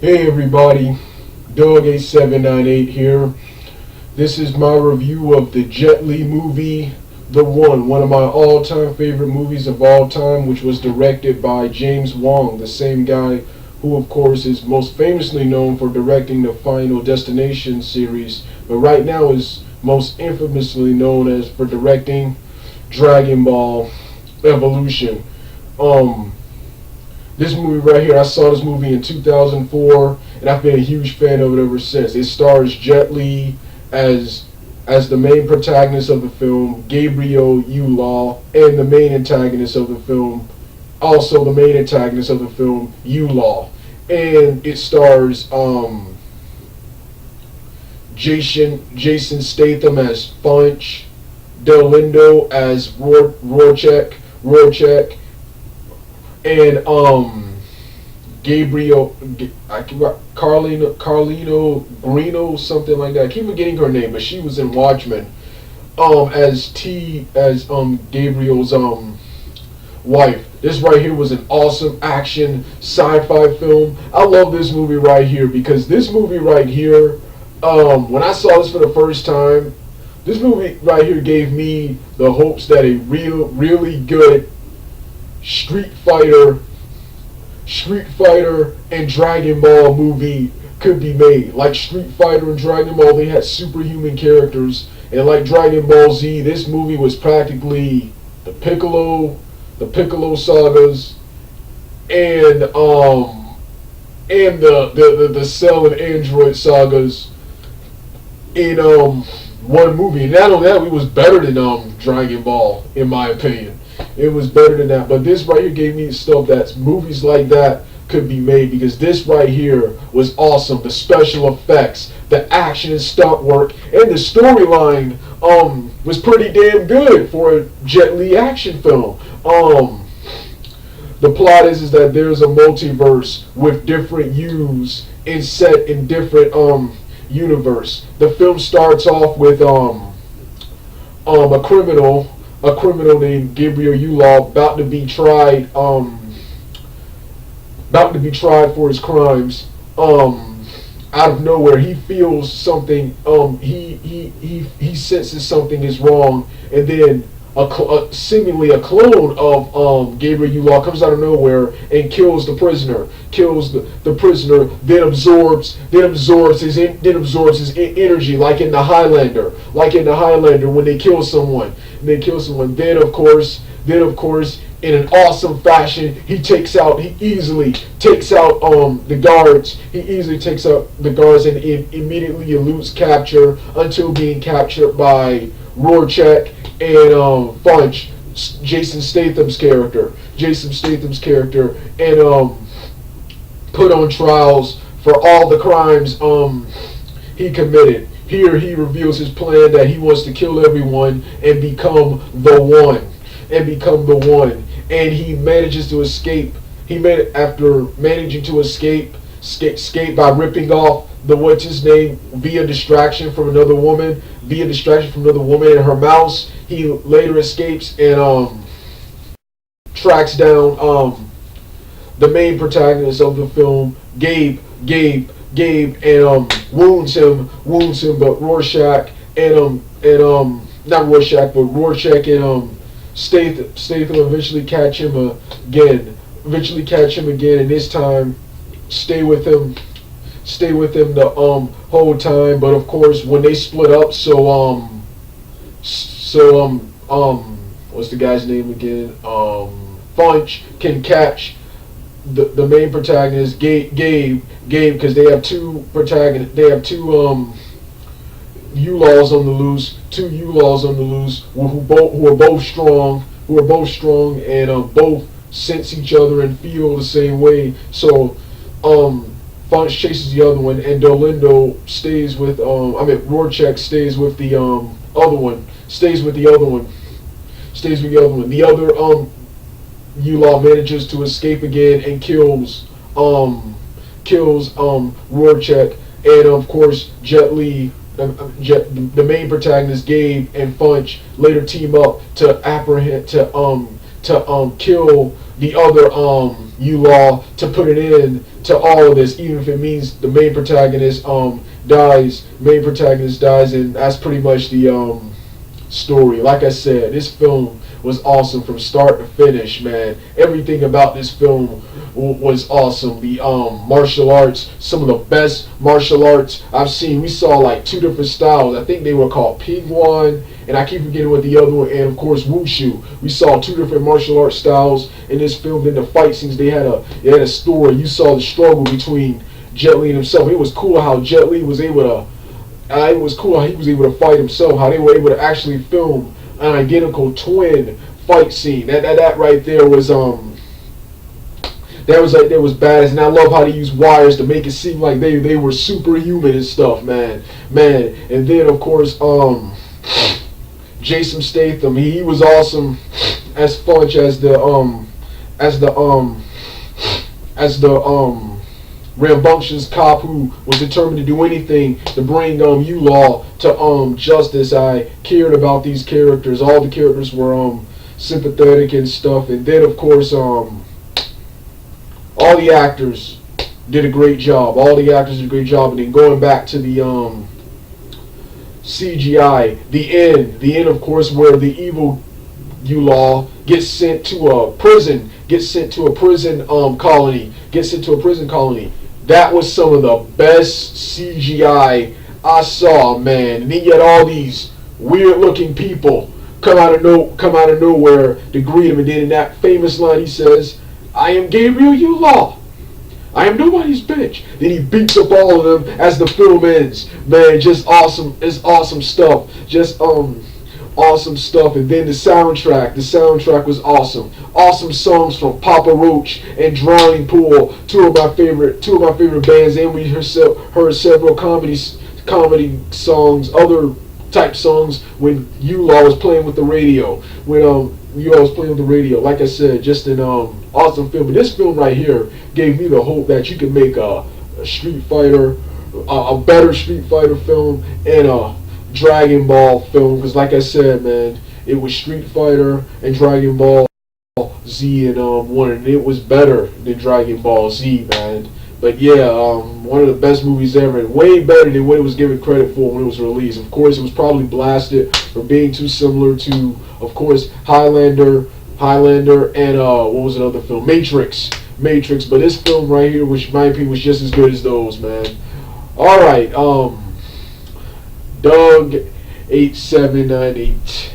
Hey everybody, Doug8798 here. This is my review of the Jet Li movie, The one of my all-time favorite movies of all time, which was directed by James Wong, the same guy who of course is most famously known for directing the Final Destination series, but right now is most infamously known as for directing Dragon Ball Evolution. Um, this movie right here, I saw this movie in 2004, and I've been a huge fan of it ever since. It stars Jet Li as the main protagonist of the film, Gabriel Yulaw, and the main antagonist of the film, also the main antagonist of the film, Yulaw. And it stars Jason Statham as Funch, Dolindo as Rorschach, and Gabriel Carlino Greeno, something like that. I keep forgetting her name, but she was in Watchmen. As Gabriel's wife. This right here was an awesome action sci-fi film. I love this movie right here because this movie right here, when I saw this for the first time, this movie right here gave me the hopes that a really good Street Fighter and Dragon Ball movie could be made. Like Street Fighter and Dragon Ball, they had superhuman characters, and like Dragon Ball Z, this movie was practically the Piccolo sagas, and the Cell and Android sagas in one movie. And not only that, it was better than Dragon Ball, in my opinion. It was better than that. But this right here gave me stuff that movies like that could be made, because this right here was awesome. The special effects, the action and stunt work, and the storyline was pretty damn good for a Jet Li action film. The plot is that there's a multiverse with different U's and set in different universe. The film starts off with a criminal named Gabriel Yulaw about to be tried for his crimes. Out of nowhere, he feels something. He senses something is wrong, and then seemingly a clone of Gabriel Yulaw comes out of nowhere and kills the prisoner. The prisoner, then absorbs his energy, like in the Highlander. When they kill someone. Then of course, in an awesome fashion, he easily takes out the guards. He easily takes out the guards and immediately eludes capture until being captured by Rorschach and Funch, Jason Statham's character, and put on trials for all the crimes he committed. Here he reveals his plan that he wants to kill everyone and become the one. And he manages to escape. After managing to escape by ripping off what's his name via distraction from another woman and her mouse. He later escapes and tracks down the main protagonist of the film, Gabe, and wounds him. But Rorschach and not Rorschach, but Rorschach and Statham eventually catch him again. And this time stay with him the whole time. But of course, when they split up, what's the guy's name again? Funch can catch the main protagonist, Gabe, because they have two protagonists. They have two Yulaws on the loose, who are both strong, and both sense each other and feel the same way. So Funch chases the other one, and Dolindo stays with Rorschach stays with the other one. The other Yulaw manages to escape again and kills Rorschach, and of course Jet Li, the main protagonist Gabe and Funch later team up to kill the other Yulaw to put an end to all of this, even if it means the main protagonist dies. Main protagonist dies, and that's pretty much the story. Like I said, this film was awesome from start to finish, man. Everything about this film was awesome. The martial arts, some of the best martial arts I've seen. We saw like two different styles. I think they were called Pingwan, and I keep forgetting what the other one, and of course Wushu. We saw two different martial arts styles in this film. In the fight scenes, they had a story. You saw the struggle between Jet Li and himself. It was cool how Jet Li was able to. It was cool how he was able to fight himself. How they were able to actually film an identical twin fight scene. That right there was that was badass, and I love how they use wires to make it seem like they were superhuman and stuff, man. And then of course Jason Statham, he was awesome as Funch as the rambunctious cop who was determined to do anything to bring Yulaw to justice. I cared about these characters. All the characters were sympathetic and stuff. And then of course all the actors did a great job. And then going back to the CGI, the end of course, where the evil Yulaw gets sent to a prison colony. That was some of the best CGI I saw, man. And then you had all these weird looking people come out of nowhere to greet him, and then in that famous line he says, "I am Gabriel Yulaw. I am nobody's bitch." Then he beats up all of them as the film ends. Man, just awesome. It's awesome stuff. Just awesome stuff. And then the soundtrack was awesome. Awesome songs from Papa Roach and Drowning Pool, two of my favorite bands. And we heard several comedy songs, other type songs when Yulaw was playing with the radio. Like I said, just an awesome film. But this film right here gave me the hope that you can make a Street Fighter, a better Street Fighter film, and a Dragon Ball film. Because like I said, man, it was Street Fighter and Dragon Ball Z and one, and it was better than Dragon Ball Z, man. But yeah, one of the best movies ever, and way better than what it was given credit for when it was released. Of course, it was probably blasted for being too similar to, of course, Highlander, and what was another film? Matrix. But this film right here, which in my opinion was just as good as those, man. All right, Doug 8798.